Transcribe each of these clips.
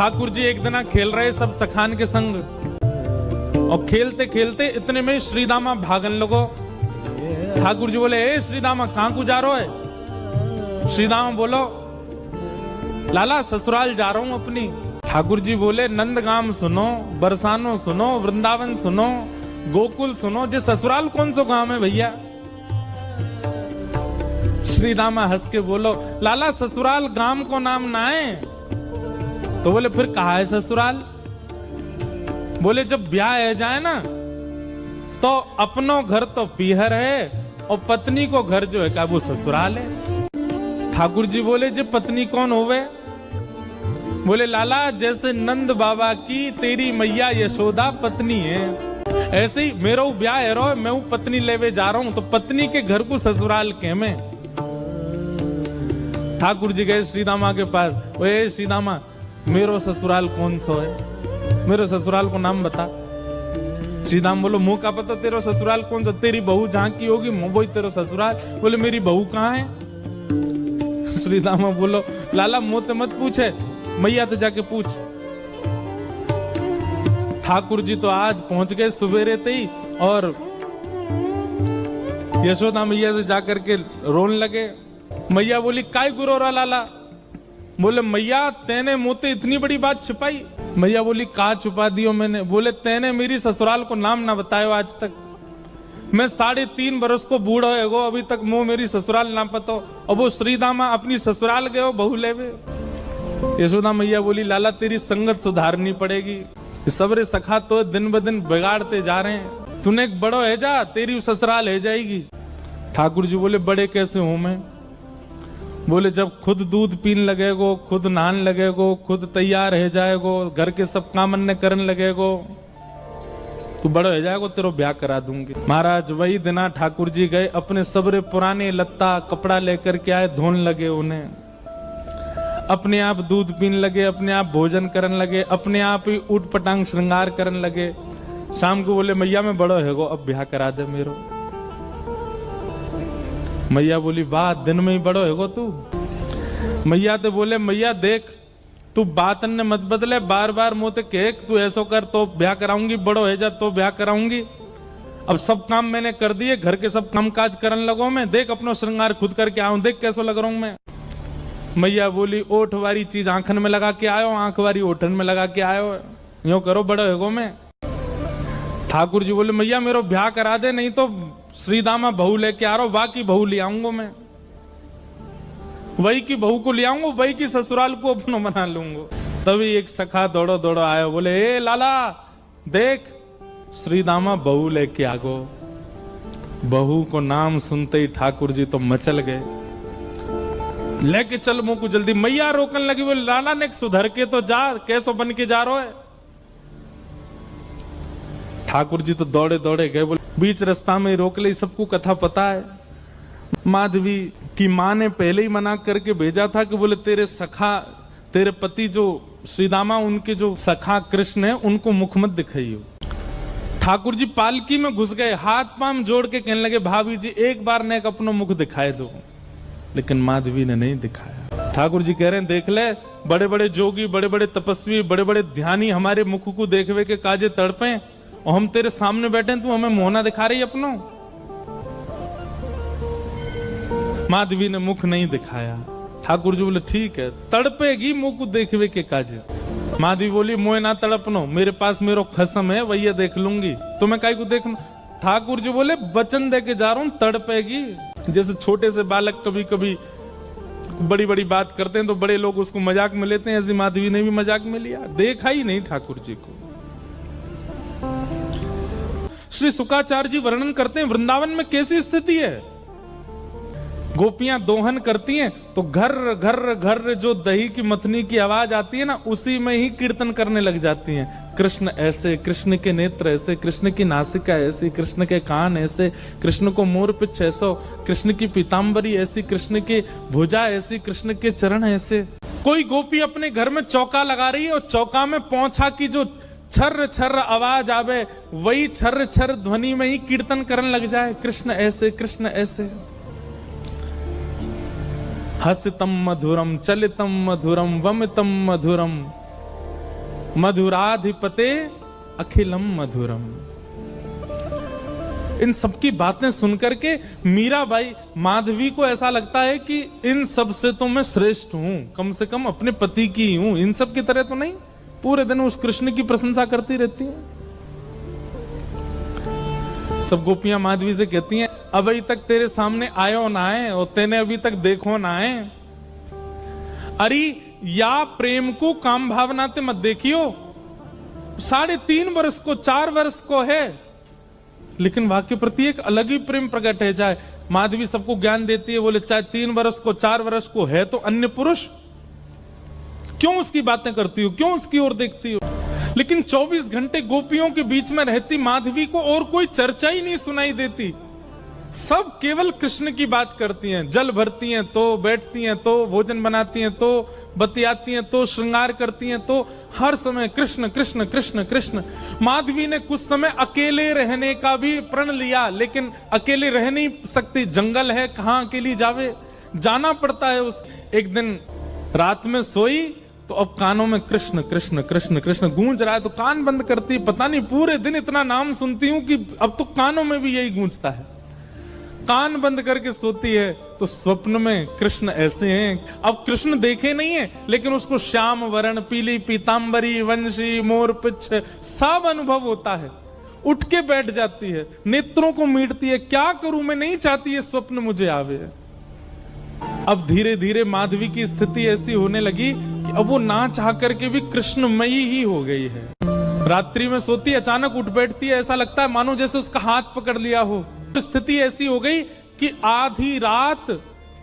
ठाकुर जी एक दिन खेल रहे सब सखान के संग, और खेलते खेलते इतने में श्रीदामा भागन लगो। ठाकुर जी बोले, ए श्रीदामा कहां को जा रहे है? श्रीदामा बोलो, लाला ससुराल जा रहा हूं अपनी। ठाकुर जी बोले, नंदगाम सुनो, बरसानो सुनो, वृंदावन सुनो, गोकुल सुनो, जे ससुराल कौन सा गांव है भैया? श्रीदामा हंस के बोलो, लाला ससुराल गांव को नाम ना है। तो बोले, फिर कहा है ससुराल? बोले, जब ब्याह है जाए ना तो अपनो घर तो पीहर है और पत्नी को घर जो है का वो ससुराल है। ठाकुर जी बोले, जे पत्नी कौन होवे? बोले, लाला जैसे नंद बाबा की तेरी मैया यशोदा पत्नी है, ऐसे ही मेरा ब्याह है रो, मैं वो पत्नी लेवे जा रहा हूं, तो पत्नी के घर को ससुराल के में। ठाकुर जी गए श्रीदामा के पास, ओए श्रीदामा मेरो ससुराल कौन सा है? मेरे ससुराल को नाम बता। श्रीदाम बोलो, मुंह का पता तेरा ससुराल कौन सा? तेरी बहू जहां की होगी वो तेरा ससुराल। बोले, मेरी बहू कहाँ है? श्रीदामा बोलो, लाला मुंह मत पूछे, मैया तो जाके पूछ। ठाकुर जी तो आज पहुंच गए सुबेरे ही, और यशोदा मैया से जाकर के रोने लगे। मैया बोली, काय गुरो रहा लाला? बोले, मैया तेने मुझे इतनी बड़ी बात छिपाई। मैया बोली, कहा छुपा दियो मैंने? बोले, तेने मेरी ससुराल को नाम ना बतायो आज तक। मैं 3.5 बरस को बूढ़ा हो, अभी तक मुंह मेरी ससुराल ना पतो, और वो श्रीदामा अपनी ससुराल गए हो बहू लेवे। यशोदा मैया बोली, लाला तेरी संगत सुधारनी पड़ेगी, सबरे सखा तो दिन ब दिन बिगाड़ते जा रहे हैं, तूने एक बड़ो है जा, तेरी ससुराल है जाएगी। ठाकुर जी बोले, बड़े कैसे हूं मैं? बोले, जब खुद दूध पीन लगेगो, खुद नहान लगेगो, खुद तैयार है जाएगो, घर के सब काम अन्य करने लगेगो, तू बड़ो हो जाएगो, तेरो ब्याह करा दूंगी। महाराज वही दिना ठाकुर जी गए, अपने सबरे पुराने लत्ता कपड़ा लेकर के आए, धोन लगे उन्हें, अपने आप दूध पीन लगे, अपने आप भोजन करने लगे, अपने आप ही उठ पटांग श्रृंगार करने लगे। शाम को बोले, मैया मैं बड़ो है गो, अब ब्याह करा दे मेरो। मैया बोली, वाह दिन में ही बड़ो है गो तू। मैया तो बोले, मैया देख तू बात ने मत बदले, बार बार मोते कह तू ऐसो कर तो ब्याह कराऊंगी, बड़ो है जा तो ब्याह कराऊंगी। अब सब काम मैंने कर दिए, घर के सब काम काज करने लगो मैं, देख अपनो श्रृंगार खुद करके आऊं, देख कैसो लग रहा हूं मैं। मैया बोली, ओठ वारी चीज आंखन में लगा के आयो, आंख वारी ओठन में लगा के आयो, यूं करो बड़ो है गो मैं। ठाकुर जी बोले, मैया मेरो ब्याह करा दे, नहीं तो श्रीदामा बहू लेके आ रहा हूं, बाकी बहू ले आऊंगा मैं, वही की बहू को ले आऊंगा, वही की ससुराल को अपना बना लूंगा। तभी एक सखा दौड़ो दौड़ो आयो, बोले, ए लाला देख श्रीदामा बहू लेके आ गो। बहू को नाम सुनते ही ठाकुर जी तो मचल गए, लेके चल मुंह को जल्दी। मैया रोकने लगी, बोले, लाला ने सुधर के तो जा, कैसो बन के जा रहा है? ठाकुर जी तो दौड़े दौड़े गए, बोले बीच रास्ता में रोक ले, सबको कथा पता है। माधवी की मां ने पहले ही मना करके भेजा था कि बोले तेरे सखा, तेरे पति जो श्रीदामा, उनके जो सखा कृष्ण है, उनको मुख मत दिखाइयो। ठाकुर जी पालकी में घुस गए, हाथ पांव जोड़ के कहने लगे, भाभी जी एक बार ने अपना मुख दिखाए दो, लेकिन माधवी ने नहीं दिखाया। ठाकुर जी कह रहे हैं, देख ले बड़े बड़े जोगी, बड़े बड़े तपस्वी, बड़े बड़े ध्यानी हमारे मुख को देखवे के काजे तड़पे, और हम तेरे सामने बैठे, तू हमें मोहना दिखा रही अपनो। माधवी ने मुख नहीं दिखाया। ठाकुर जी बोले, ठीक है, तड़पेगी मुख को देखवे के काजे। माधवी बोली, मोए ना तड़पनो, मेरे पास मेरो खसम है, वही देख लूंगी, तुम्हें काहे को देखना। ठाकुर जी बोले, वचन दे के जा रहा हूं, तड़पेगी। जैसे छोटे से बालक कभी कभी बड़ी बड़ी बात करते हैं तो बड़े लोग उसको मजाक में लेते हैं, ऐसी माधवी ने भी मजाक में लिया, देखा ही नहीं ठाकुर जी को। श्री शुकाचार्य जी वर्णन करते हैं, वृंदावन में कैसी स्थिति है। गोपियां दोहन करती हैं तो घर घर घर जो दही की मथनी की आवाज आती है ना, उसी में ही कीर्तन करने लग जाती हैं। कृष्ण ऐसे, कृष्ण के नेत्र ऐसे, कृष्ण की नासिका ऐसी, कृष्ण के कान ऐसे, कृष्ण को मोर पिछ ऐसो, कृष्ण की पीतांबरी ऐसी, कृष्ण की भुजा ऐसी, कृष्ण के चरण ऐसे। कोई गोपी अपने घर में चौका लगा रही है और चौका में पौंछा की जो छर्र छर्र आवाज आवे, वही छर्र छर्र ध्वनि में ही कीर्तन करने लग जाए, कृष्ण ऐसे, कृष्ण ऐसे। हसितम मधुरम, चलितम मधुरम, वमितम मधुरम, मधुराधिपते अखिलम मधुरम। इन सबकी बातें सुनकर के मीराबाई, माधवी को ऐसा लगता है कि इन सब से तो मैं श्रेष्ठ हूं, कम से कम अपने पति की ही हूं, इन सब की तरह तो नहीं। पूरे दिन उस कृष्ण की प्रशंसा करती रहती हैं। सब गोपियां माधवी से कहती हैं, अभी तक तेरे सामने आयो ना आए और तेने अभी तक देखो ना आए। अरे या प्रेम को काम भावना ते मत देखियो, 3.5 वर्ष को 4 वर्ष को है, लेकिन वाक्य प्रति एक अलग ही प्रेम प्रकट है। चाहे माधवी सबको ज्ञान देती है, बोले चाहे 3 वर्ष को 4 वर्ष को है तो अन्य पुरुष, क्यों उसकी बातें करती हो, क्यों उसकी ओर देखती हो। लेकिन 24 घंटे गोपियों के बीच में रहती माधवी को और कोई चर्चा ही नहीं सुनाई देती। सब केवल कृष्ण की बात करती हैं, जल भरती हैं तो, बैठती हैं तो, भोजन बनाती हैं तो, बतियाती हैं तो, श्रृंगार करती हैं तो, हर समय कृष्ण कृष्ण कृष्ण कृष्ण। माधवी ने कुछ समय अकेले रहने का भी प्रण लिया, लेकिन अकेले रह नहीं सकती, जंगल है, कहां अकेली जावे, जाना पड़ता है। उस एक दिन रात में सोई तो अब कानों में कृष्ण कृष्ण कृष्ण कृष्ण गूंज रहा है, तो कान बंद करती, पता नहीं पूरे दिन इतना नाम सुनती हूं कि अब तो कानों में भी यही गूंजता है। कान बंद करके सोती है तो स्वप्न में कृष्ण ऐसे हैं। अब कृष्ण देखे नहीं है, लेकिन उसको श्याम वर्ण, पीली पीतांबरी, वंशी, मोर पिछ सब अनुभव होता है। उठ के बैठ जाती है, नेत्रों को मीटती है, क्या करूं मैं, नहीं चाहती है स्वप्न मुझे आवे। अब धीरे धीरे माधवी की स्थिति ऐसी होने लगी कि अब वो ना चाह करके भी कृष्णमयी ही हो गई है। रात्रि में सोती, अचानक उठ बैठती है, ऐसा लगता है मानो जैसे उसका हाथ पकड़ लिया हो। स्थिति ऐसी हो गई कि आधी रात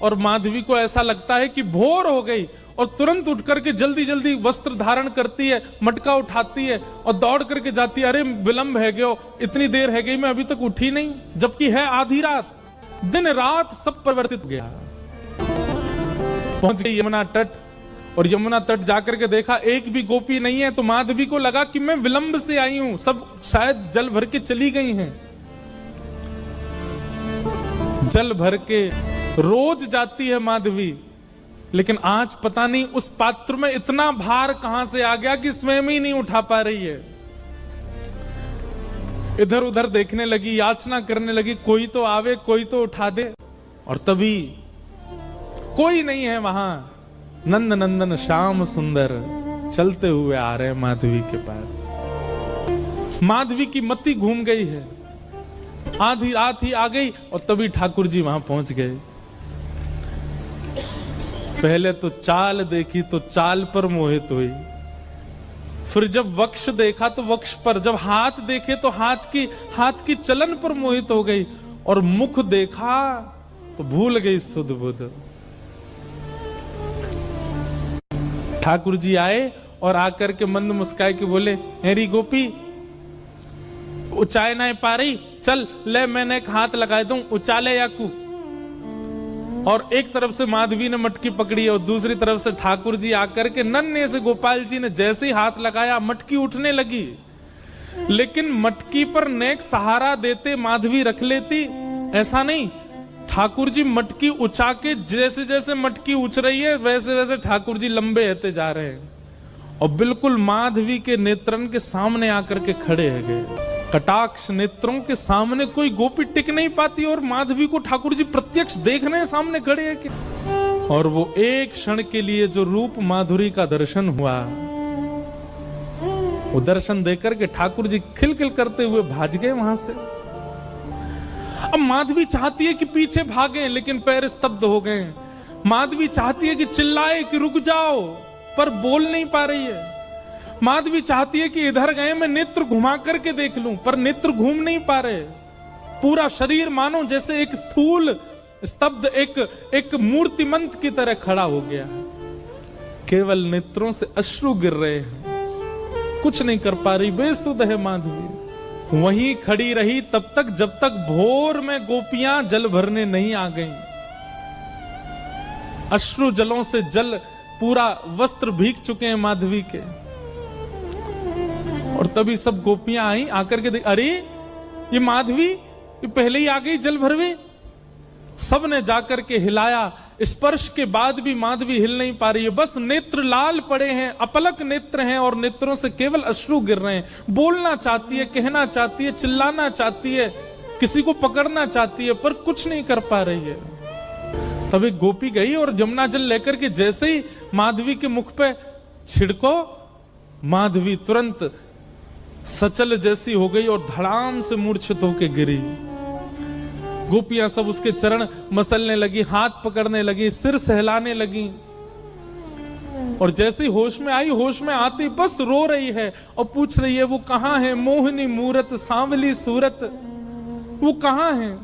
और माधवी को ऐसा लगता है कि भोर हो गई, और तुरंत उठ करके जल्दी जल्दी वस्त्र धारण करती है, मटका उठाती है और दौड़ करके जाती है। अरे विलंब है गयो, इतनी देर है गई, मैं अभी तक उठी नहीं, जबकि है आधी रात। दिन रात सब परिवर्तित हो गया। पहुंच गई यमुना तट, और यमुना तट जाकर के देखा एक भी गोपी नहीं है, तो माधवी को लगा कि मैं विलंब से आई हूं, सब शायद जल भर के चली गई हैं। जल भर के रोज जाती है माधवी, लेकिन आज पता नहीं उस पात्र में इतना भार कहां से आ गया कि स्वयं ही नहीं उठा पा रही है। इधर उधर देखने लगी, याचना करने लगी, कोई तो आवे, कोई तो उठा दे, और तभी कोई नहीं है वहां। नंद नंदन श्याम सुंदर चलते हुए आ रहे हैं माधवी के पास। माधवी की मति घूम गई है, आधी रात ही आ गई, और तभी ठाकुर जी वहां पहुंच गए। पहले तो चाल देखी तो चाल पर मोहित हुई, फिर जब वक्ष देखा तो वक्ष पर, जब हाथ देखे तो हाथ की चलन पर मोहित हो गई, और मुख देखा तो भूल गई सुध बुध। ठाकुर जी आए और आकर के मंद मुस्काए के बोले, हेरी गोपी, उचाए ना पा रही, चल ले मैंने एक हाथ लगा दूं, उचाले याकू। और एक तरफ से माधवी ने मटकी पकड़ी और दूसरी तरफ से ठाकुर जी आकर के नन्हे से गोपाल जी ने जैसे ही हाथ लगाया, मटकी उठने लगी। लेकिन मटकी पर नेक सहारा देते माधवी रख लेती, ऐसा नहीं। ठाकुर जी मटकी उछा के, जैसे जैसे मटकी उछ रही है वैसे वैसे ठाकुर जी लंबे होते जा रहे हैं, और बिल्कुल माधवी के नेत्रन के सामने आकर के खड़े है गए। कटाक्ष नेत्रों के सामने कोई गोपी टिक नहीं पाती, और माधवी को ठाकुर जी प्रत्यक्ष देख रहे हैं, सामने खड़े हैं कि। और वो एक क्षण के लिए जो रूप माधुरी का दर्शन हुआ, वो दर्शन देकर के ठाकुर जी खिलखिल करते हुए भाग गए वहां से। अब माधवी चाहती है कि पीछे भागें, लेकिन पैर स्तब्ध हो गए। माधवी चाहती है कि चिल्लाए कि रुक जाओ, पर बोल नहीं पा रही है। माधवी चाहती है कि इधर गए मैं नेत्र घुमा करके देख लूं, पर नेत्र घूम नहीं पा रहे। पूरा शरीर मानो जैसे एक स्थूल स्तब्ध एक मूर्तिमंत की तरह खड़ा हो गया है। केवल नेत्रों से अश्रु गिर रहे हैं, कुछ नहीं कर पा रही, बेसुध है माधवी। वहीं खड़ी रही तब तक जब तक भोर में गोपियां जल भरने नहीं आ गईं। अश्रु जलों से जल पूरा वस्त्र भीग चुके हैं माधवी के। और तभी सब गोपियां आई, आकर के अरे ये माधवी ये पहले ही आ गई जल भरवे। सब ने जाकर के हिलाया, स्पर्श के बाद भी माधवी हिल नहीं पा रही है, बस नेत्र लाल पड़े हैं, अपलक नेत्र हैं और नेत्रों से केवल अश्रु गिर रहे हैं। बोलना चाहती है, कहना चाहती है, चिल्लाना चाहती है, किसी को पकड़ना चाहती है, पर कुछ नहीं कर पा रही है। तब एक गोपी गई और जमुना जल लेकर के जैसे ही माधवी के मुख पे छिड़को, माधवी तुरंत सचल जैसी हो गई और धड़ाम से मूर्छित होकर गिरी। गोपियां सब उसके चरण मसलने लगी, हाथ पकड़ने लगी, सिर सहलाने लगी और जैसे ही होश में आई, होश में आती बस रो रही है और पूछ रही है वो कहां है, मोहिनी मूरत सांवली सूरत, वो कहां है।